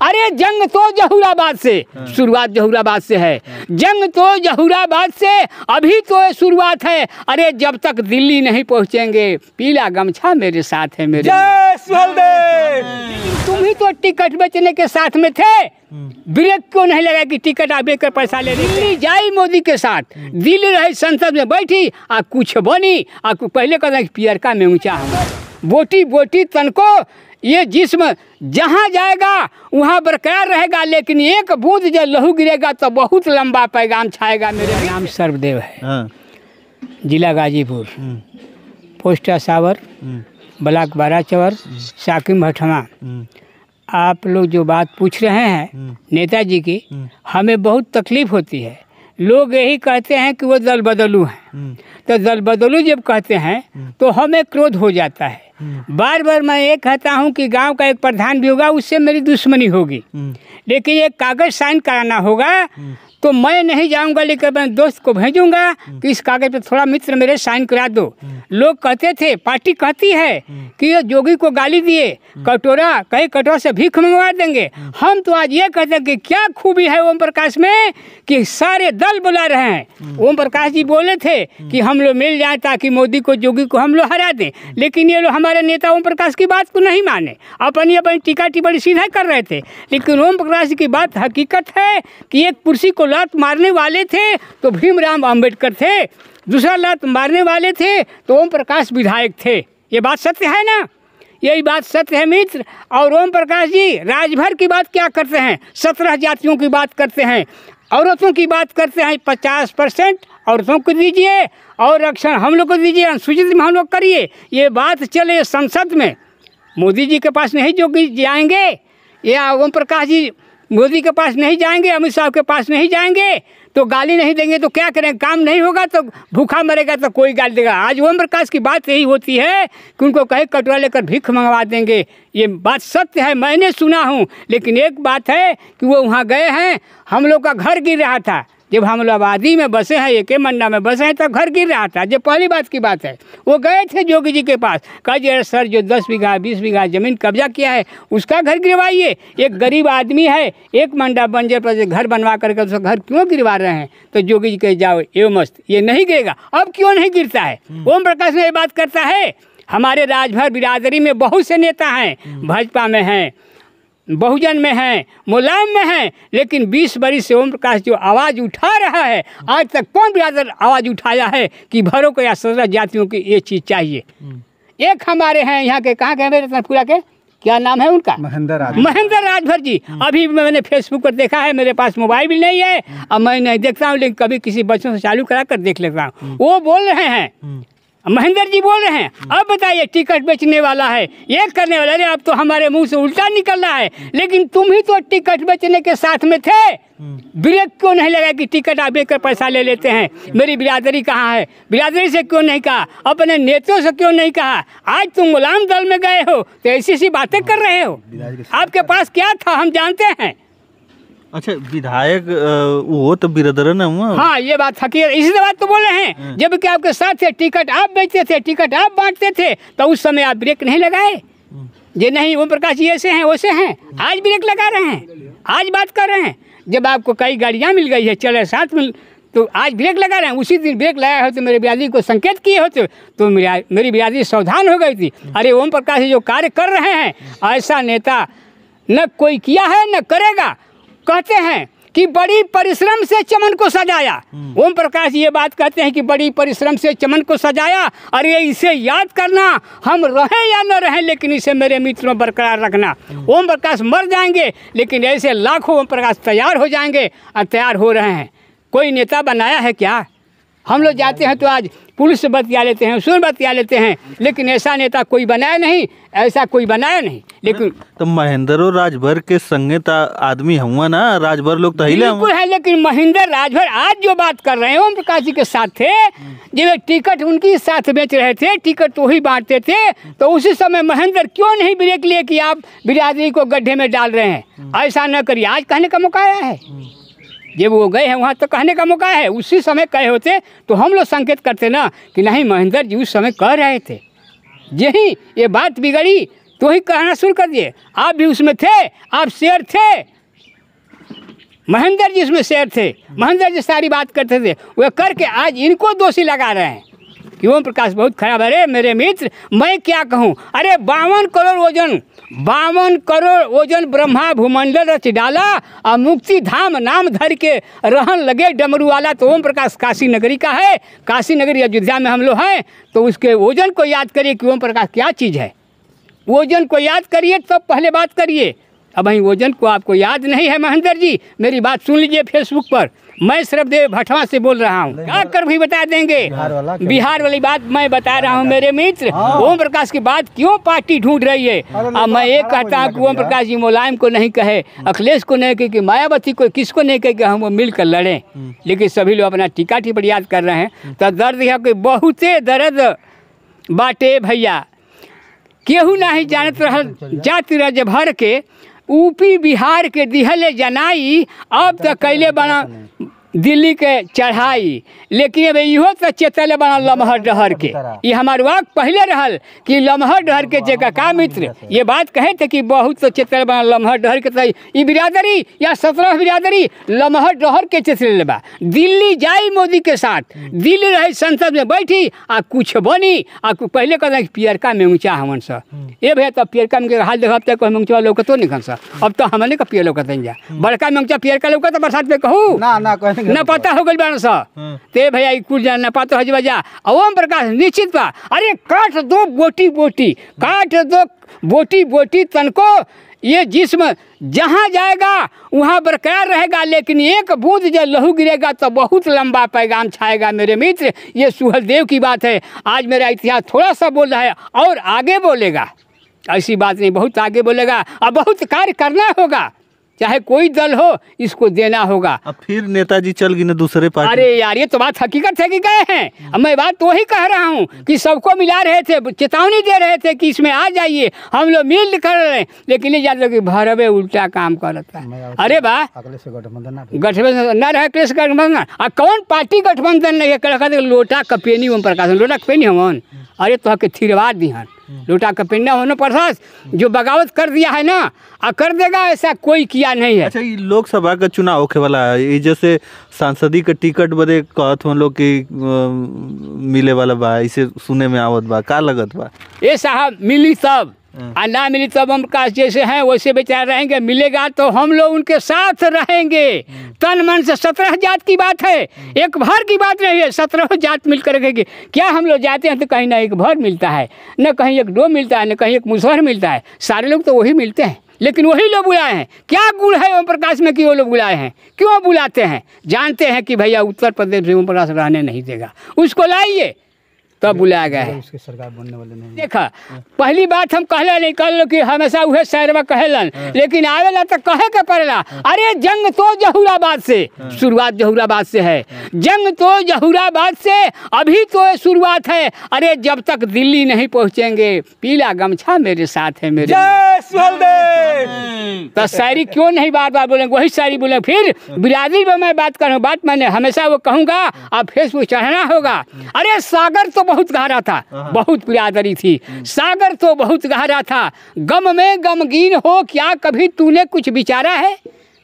अरे जंग तो जहूराबाद से, शुरुआत जहूराबाद से है। जंग तो जहूराबाद से अभी तो शुरुआत है। अरे जब तक दिल्ली नहीं पहुँचेंगे, पीला गमछा मेरे साथ है मेरे। तुम ही तो टिकट बेचने के साथ में थे, ब्रेक क्यों नहीं लगा कि टिकट आप बेचकर पैसा ले रही? दिल्ली जाई मोदी के साथ, दिल्ली रही संसद में बैठी आ कुछ बनी आ पहले कहना कि पियरका में ऊंचा हूँ, बोटी बोटी तन को ये जिस्म जहाँ जाएगा वहाँ बरकरार रहेगा, लेकिन एक बूंद जब लहू गिरेगा तो बहुत लंबा पैगाम छाएगा। मेरा नाम सर्वदेव है, जिला गाजीपुर, पोस्ट असावर, ब्लॉक बाराचवर, साकिम भटमा। आप लोग जो बात पूछ रहे हैं नेताजी की, हमें बहुत तकलीफ होती है। लोग यही कहते हैं कि वो दल बदलू हैं, तो दल बदलू जब कहते हैं तो हमें क्रोध हो जाता है। बार बार मैं ये कहता हूँ कि गांव का एक प्रधान भी होगा, उससे मेरी दुश्मनी होगी, लेकिन एक कागज़ साइन कराना होगा तो मैं नहीं जाऊंगा, लेकिन मैं दोस्त को भेजूंगा कि इस कागज़ पे थोड़ा मित्र मेरे साइन करा दो। लोग कहते थे, पार्टी कहती है कि ये जोगी को गाली दिए, कटोरा कहीं कटोरा से भीख मंगवा देंगे। हम तो आज ये कहते हैं कि क्या खूबी है ओम प्रकाश में कि सारे दल बुला रहे हैं। ओम प्रकाश जी बोले थे कि हम लोग मिल जाएं ताकि मोदी को जोगी को हम लोग हरा दें, लेकिन ये लोग हमारे नेता ओम प्रकाश की बात को नहीं माने, अपनी अपनी टीका टिप्पणी सीधा कर रहे थे। लेकिन ओम प्रकाश की बात हकीकत है कि एक कुर्सी को लात मारने वाले थे तो भीमराव अंबेडकर थे, दूसरा लात मारने वाले थे तो ओम प्रकाश विधायक थे। ये बात सत्य है ना? यही बात सत्य है मित्र। और ओम प्रकाश जी राजभर की बात क्या करते हैं? 17 जातियों की बात करते हैं, औरतों की बात करते हैं। 50% औरतों को दीजिए और आरक्षण हम लोग को दीजिए, अनुसूचित में हम लोग करिए। ये बात चले संसद में, मोदी जी के पास नहीं जो जाएंगे, या ओम प्रकाश जी मोदी के पास नहीं जाएंगे, अमित शाह के पास नहीं जाएंगे तो गाली नहीं देंगे तो क्या करें? काम नहीं होगा तो भूखा मरेगा तो कोई गाली देगा। आज ओम प्रकाश की बात यही होती है कि उनको कहे कटोरा लेकर भीख मंगवा देंगे। ये बात सत्य है, मैंने सुना हूँ। लेकिन एक बात है कि वो वहाँ गए हैं, हम लोग का घर गिर रहा था जब हम लोग आबादी में बसे हैं, एक मंडा में बसे हैं, तब घर गिर रहा था। जब पहली बात की बात है, वो गए थे जोगी जी के पास, कहा सर जो 10 बीघा 20 बीघा ज़मीन कब्जा किया है उसका घर गिरवाइए। एक गरीब आदमी है, एक मंडा बंजर पर घर बनवा करके उसका घर क्यों गिरवा रहे हैं? तो जोगी जी कहे जाओ ये मस्त, ये नहीं गिरेगा। अब क्यों नहीं गिरता है? ओम प्रकाश ने ये बात करता है। हमारे राजभर बिरादरी में बहुत से नेता हैं, भाजपा में हैं, बहुजन में हैं, मुलायम में हैं, लेकिन 20 बरिस से ओम प्रकाश जो आवाज़ उठा रहा है, आज तक कौन बिरादर आवाज़ उठाया है कि भरों को या 17 जातियों की ये चीज़ चाहिए? एक हमारे हैं यहाँ के, कहाँ के मेरे रतनपुरा के, क्या नाम है उनका? महेंद्र राजभर जी। अभी मैंने फेसबुक पर देखा है, मेरे पास मोबाइल भी नहीं है, अब मैं नहीं देखता हूँ, लेकिन कभी किसी बच्चों से चालू करा कर देख लेता हूँ। वो बोल रहे हैं, महेंद्र जी बोल रहे हैं, अब बताइए टिकट बेचने वाला है, ये करने वाला। अरे अब तो हमारे मुंह से उल्टा निकल रहा है, लेकिन तुम ही तो टिकट बेचने के साथ में थे, ब्रेक क्यों नहीं लगा कि टिकट आप बेचकर पैसा ले लेते हैं? मेरी बिरादरी कहाँ है? बिरादरी से क्यों नहीं कहा? अपने नेताओं से क्यों नहीं कहा? आज तुम गुलाम दल में गए हो तो ऐसी सी बातें कर रहे हो। आपके पास क्या था हम जानते हैं। अच्छा, विधायक वो तो बिरादर ना हुआ। हाँ, ये बात हकीकत, इसी बात तो बोले हैं। जब कि आपके साथ थे, टिकट आप बेचते थे, टिकट आप बांटते थे, तो उस समय आप ब्रेक नहीं लगाए। ये नहीं ओम प्रकाश जी ऐसे हैं वैसे हैं, आज ब्रेक लगा रहे हैं, आज बात कर रहे हैं। जब आपको कई गाड़ियाँ मिल गई है, चले साथ में, तो आज ब्रेक लगा रहे हैं। उसी दिन ब्रेक लगाए होते, मेरे बिरादरी को संकेत किए होते तो मेरी बिरादरी सावधान हो गई थी। अरे ओम प्रकाश जी जो कार्य कर रहे हैं, ऐसा नेता न कोई किया है न करेगा। कहते हैं कि बड़ी परिश्रम से चमन को सजाया। ओम प्रकाश ये बात कहते हैं कि बड़ी परिश्रम से चमन को सजाया। अरे इसे याद करना, हम रहें या न रहें, लेकिन इसे मेरे मित्र में बरकरार रखना। ओम प्रकाश मर जाएंगे, लेकिन ऐसे लाखों ओम प्रकाश तैयार हो जाएंगे और तैयार हो रहे हैं। कोई नेता बनाया है क्या? हम लोग जाते हैं तो आज पुलिस से बतिया लेते हैं, उसूल बतिया लेते हैं, लेकिन ऐसा नेता कोई बनाया नहीं, ऐसा कोई बनाया नहीं। लेकिन तो महेंद्र और राजभर के संगे आदमी हुआ ना, राजभर लोग तो बिल्कुल है, लेकिन महेंद्र राजभर आज जो बात कर रहे हैं ओम प्रकाश जी के साथ थे, जब टिकट उनकी साथ बेच रहे थे, टिकट तो ही बांटते थे, तो उसी समय महेंद्र क्यों नहीं ब्रेक लिए कि आप बिरादरी को गड्ढे में डाल रहे हैं? ऐसा न करिए, आज कहने का मौका आया है। जब वो गए हैं वहाँ तो कहने का मौका है, उसी समय कहे होते तो हम लोग संकेत करते ना कि नहीं महेंद्र जी उस समय कह रहे थे। यही ये बात बिगड़ी तो ही कहना शुरू कर दिए। आप भी उसमें थे, आप शेर थे, महेंद्र जी उसमें शेर थे, महेंद्र जी सारी बात करते थे, वे करके आज इनको दोषी लगा रहे हैं कि ओम प्रकाश बहुत खराब है। अरे मेरे मित्र, मैं क्या कहूँ, अरे 52 करोड़ वजन ब्रह्मा भूमंडल रच डाला और मुक्ति धाम नाम धर के रहन लगे डमरू वाला। तो ओम प्रकाश काशी नगरी का है, काशी नगरी अयोध्या में हम लोग हैं, तो उसके वजन को याद करिए कि ओम प्रकाश क्या चीज़ है। वजन को याद करिए तब पहले बात करिए। अब वहीं वजन को आपको याद नहीं है महेंद्र जी, मेरी बात सुन लीजिए फेसबुक पर। मैं श्रवदेव भटवा से बोल रहा हूँ, क्या कर भी बता देंगे। बिहार वाली बात मैं बता रहा हूँ मेरे मित्र। ओम प्रकाश की बात क्यों पार्टी ढूंढ रही है। अब मैं ये कहता हूँ कि ओम प्रकाश जी मुलायम को नहीं कहे, अखिलेश को नहीं कहे, कि मायावती को, किसको नहीं कहे कि हम वो मिलकर लड़ें, लेकिन सभी लोग अपना टीका टिप्पणी याद कर रहे हैं। तो दर्द है कि बहुते दर्द बाटे भैया, केहू नहीं जानत रहल जाति रज भर के, यूपी बिहार के दिहले जनाई, अब तो कैले बना दिल्ली के चढ़ाई, लेकिन अब इहो तो चेतले बना लमहर डहर के। ये हमार वाक पहले रहल कि लमहर डहर के जगह का मित्र ये बात कहे थे कि बहुत तो चेतले बना लमहर डहर के। ये बिरादरी या 17 बिरादरी लमहर डहर के चेतले बा। दिल्ली जाई मोदी के साथ, दिल्ली रही संसद में बैठी आ कुछ बनी आ पहले कहते हैं पियरका में ऊँचा हमन सा। ये भैया तब पियरका में हाल देखा तक ऊँचा लौकतो नहीं सा, अब तो हमने का पियर लौकत जा बड़का में ऊँचा पियरका लौकत बरसात में कहूँ न पता हो गई बारह सौ ते भैया कुल जान न पाता हज बजा। ओम प्रकाश निश्चित बा, अरे काट दो बोटी बोटी, काट दो बोटी बोटी तनको, ये जिस्म जहाँ जाएगा वहाँ बरकरार रहेगा, लेकिन एक बूंद जब लहू गिरेगा तो बहुत लंबा पैगाम छाएगा मेरे मित्र। ये सुहलदेव की बात है। आज मेरा इतिहास थोड़ा सा बोल रहा है और आगे बोलेगा, ऐसी बात नहीं, बहुत आगे बोलेगा और बहुत कार्य करना होगा, चाहे कोई दल हो इसको देना होगा। अब फिर नेताजी चल गए ना दूसरे पार्टी। अरे यार ये तो बात हकीकत है कि गए हैं। अब मैं बात तो वही कह रहा हूँ कि सबको मिला रहे थे, चेतावनी दे रहे थे कि इसमें आ जाइए, हम लोग मिल कर रहे हैं, लेकिन ये याद रखिए भरवे उल्टा काम करता है। अरे बा गठबंधन न रहे, अखिलेश गठबंधन और कौन पार्टी गठबंधन नहीं है। लोटा कपेनी ओम प्रकाश, लोटा कपेनी हमन, अरे तो के थिरवा दिहन लोटा कपेन्ना होने प्रसाद जो बगावत कर दिया है ना और कर देगा, ऐसा कोई किया नहीं है। अच्छा, ये लोकसभा का चुनाव होके वाला है, ये जैसे सांसदी के टिकट बदे कहत हम लोग की मिले वाला बा, इसे सुने में आवत बा, का लगत बा? ये साहब मिली तब और ना मिली तब हम प्रकाश जैसे हैं वैसे बेचारे रहेंगे, मिलेगा तो हम लोग उनके साथ रहेंगे तन मन से। 17 जात की बात है, एक भर की बात नहीं है, 17 जात मिलकर रखेंगे। क्या हम लोग जाते हैं तो कहीं ना एक भर मिलता है, न कहीं एक डो मिलता है, न कहीं एक मुसहर मिलता है, सारे लोग तो वही मिलते हैं, लेकिन वही लोग बुलाए हैं। क्या गुण है ओम प्रकाश में कि वो लोग बुलाए हैं? क्यों बुलाते हैं? जानते हैं कि भैया उत्तर प्रदेश में ओम प्रकाश रहने नहीं देगा, उसको लाइए तब बुलाया गया है। उसके सरकार बनने वाले नहीं। देखा पहली बात हम कहला नहीं कर कि हमेशा वह शहरवा कहेलन, लेकिन आवेला तो कहे के पड़ेला। अरे जंग तो जहूराबाद से, शुरुआत जहूराबाद से है, जंग तो जहूराबाद से अभी तो शुरुआत है। अरे जब तक दिल्ली नहीं पहुंचेंगे, पीला गमछा मेरे साथ है मेरे। तो शायरी क्यों नहीं बार बार बोलेंगे, वही शायरी बोले। फिर बिरादरी में मैं बात कर रहा हूँ, बात मैंने हमेशा वो कहूँगा, अब फेसबुक चढ़ना होगा। अरे सागर तो बहुत गहरा था, बहुत बिरादरी थी, सागर तो बहुत गहरा था, गम में गमगीन हो क्या कभी तूने कुछ विचारा है।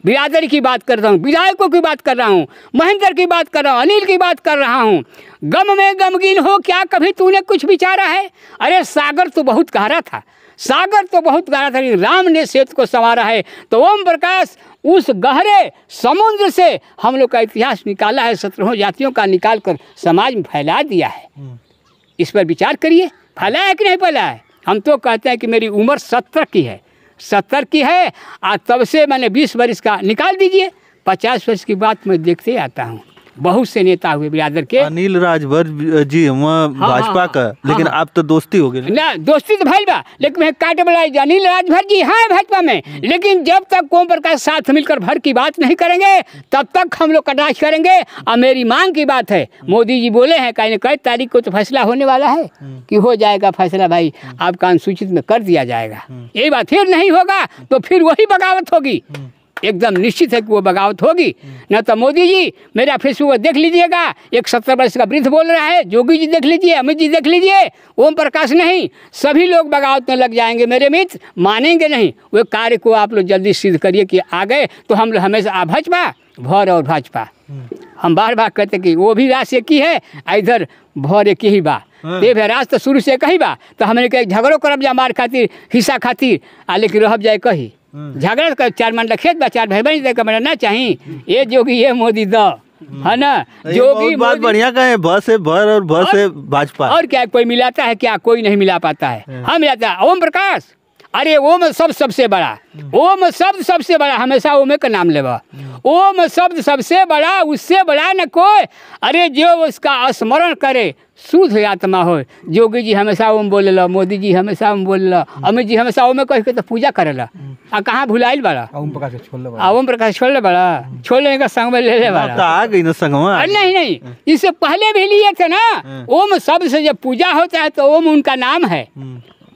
बिरादरी की बात कर रहा हूँ, विधायकों की बात कर रहा हूँ, महेंद्र की बात कर रहा हूँ, अनिल की बात कर रहा हूँ। गम में गमगीन हो क्या कभी तूने कुछ विचारा है। अरे सागर तो बहुत गहरा था, सागर तो बहुत गहरा था, राम ने सेतु को संवारा है। तो ओम प्रकाश उस गहरे समुद्र से हम लोग का इतिहास निकाला है, 17 जातियों का निकाल कर समाज में फैला दिया है। इस पर विचार करिए, फैला है कि नहीं फैला है। हम तो कहते हैं कि मेरी उम्र 70 की है, 70 की है, और तब से मैंने 20 वर्ष का निकाल दीजिए, 50 वर्ष की बात मैं देखते आता हूँ। बहुत से नेता हुए बिरादर के। अनिल राजभर जी भाजपा का, लेकिन आप तो दोस्ती हो गई ना। दोस्ती तो भाई बा, लेकिन मैं काटे बोला अनिल राजभर जी हैं भाजपा में, लेकिन जब तक ओम प्रकाश साथ मिलकर भर की बात नहीं करेंगे तब तक हम लोग कटाक्ष करेंगे। और मेरी मांग की बात है, मोदी जी बोले हैं कई तारीख को तो फैसला होने वाला है कि हो जाएगा फैसला, भाई आपका अनुसूचित में कर दिया जाएगा। यही बात, फिर नहीं होगा तो फिर वही बगावत होगी। एकदम निश्चित है कि वो बगावत होगी। न तो मोदी जी मेरा फेसबुक देख लीजिएगा, एक 70 वर्ष का वृद्ध बोल रहा है, योगी जी देख लीजिए, अमित जी देख लीजिए, ओम प्रकाश नहीं, सभी लोग बगावत में लग जाएंगे। मेरे मित्र मानेंगे नहीं। वो कार्य को आप लोग जल्दी सिद्ध करिए कि आ गए तो हम लोग हमेशा भाजपा भौर और भाजपा, हम बार बार कहते कि वो भी रास एक ही है, इधर भौर एक ही बा, ये भी रास तो शुरू से कही बा। तो हमने कहे झगड़ो करब जा मार खातिर हिस्सा खातिर लेकिन रह जाए कही झगड़ा कर 4 मंडल खेत बा 4 भाई बहन देकर ना चाहिए। ये जोगी ये मोदी द है ना, जोगी बात बढ़िया कहे, बस है भर और बस है भाजपा। और क्या कोई मिलाता है क्या? कोई नहीं मिला पाता है। हम मिलाता है ओम प्रकाश, अरे ओम शब्द सबसे बड़ा, ओम शब्द सबसे बड़ा, हमेशा ओम का नाम लेवा। ओम शब्द सबसे बड़ा, उससे बड़ा न कोई। अरे जो उसका स्मरण करे शुद्ध आत्मा हो। योगी जी हमेशा ओम बोलेला, मोदी जी हमेशा ओम बोलेला, अमित जी हमेशा ओम कह के तो पूजा करेला। आ कहाँ भुलाइल बड़ा? ओम प्रकाश छोड़ ले बड़ा, छोड़ने का संग में ले ले बड़ा। आ गई ना संगवा? नहीं, इससे पहले भी लिए थे ना। ओम शब्द से जब पूजा होता है तो ओम उनका नाम है।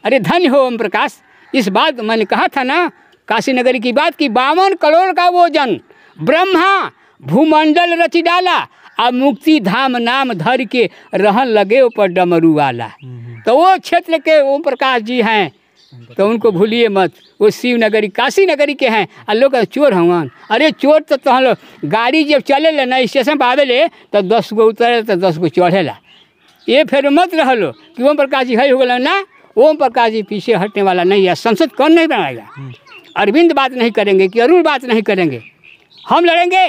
अरे धन्य हो ओम प्रकाश। इस बात मैंने कहा था ना काशी नगरी की बात की 52 करोड़ का वो जन ब्रह्मा भूमंडल रच डाला, अब मुक्ति धाम नाम धर के रहन लगे ऊपर डमरू वाला। तो वो क्षेत्र के ओम प्रकाश जी हैं, तो उनको भूलिए मत। वो शिव नगरी काशी नगरी के हैं। और लोग चोर हवन, अरे चोर तो हम लोग गाड़ी जब चले ले ना स्टेशन पर आवे ले तो 10 गो उतरे तो 10 गो चढ़ेला। ये फिर मत रह लो कि ओम प्रकाश जी है हो गया ना। ओम प्रकाश जी पीछे हटने वाला नहीं है। संसद कौन नहीं बनाएगा? अरविंद बात नहीं करेंगे कि अरुण बात नहीं करेंगे, हम लड़ेंगे।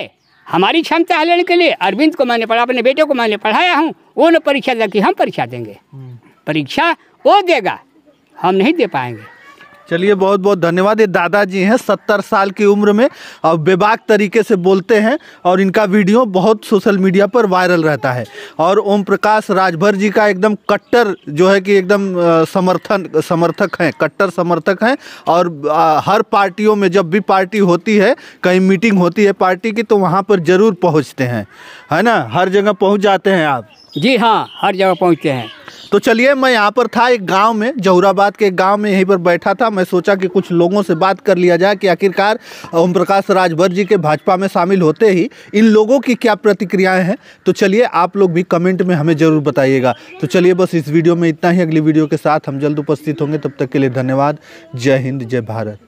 हमारी क्षमता है लड़ने के लिए। अरविंद को मैंने पढ़ा, अपने बेटे को मैंने पढ़ाया हूँ। वो न परीक्षा दे कि हम परीक्षा देंगे, परीक्षा वो देगा, हम नहीं दे पाएंगे। चलिए बहुत बहुत धन्यवाद। ये दादाजी हैं 70 साल की उम्र में और बेबाक तरीके से बोलते हैं और इनका वीडियो बहुत सोशल मीडिया पर वायरल रहता है। और ओम प्रकाश राजभर जी का एकदम कट्टर जो है कि एकदम समर्थक हैं, कट्टर समर्थक हैं। और हर पार्टियों में जब भी पार्टी होती है, कहीं मीटिंग होती है पार्टी की, तो वहाँ पर ज़रूर पहुँचते हैं, है ना? हर जगह पहुँच जाते हैं आप? जी हाँ, हर जगह पहुँचते हैं। तो चलिए, मैं यहाँ पर था एक गांव में, जहुराबाद के एक गांव में, यहीं पर बैठा था। मैं सोचा कि कुछ लोगों से बात कर लिया जाए कि आखिरकार ओम प्रकाश राजभर जी के भाजपा में शामिल होते ही इन लोगों की क्या प्रतिक्रियाएं हैं। तो चलिए आप लोग भी कमेंट में हमें ज़रूर बताइएगा। तो चलिए बस इस वीडियो में इतना ही। अगली वीडियो के साथ हम जल्द उपस्थित होंगे। तब तक के लिए धन्यवाद। जय हिंद, जय भारत।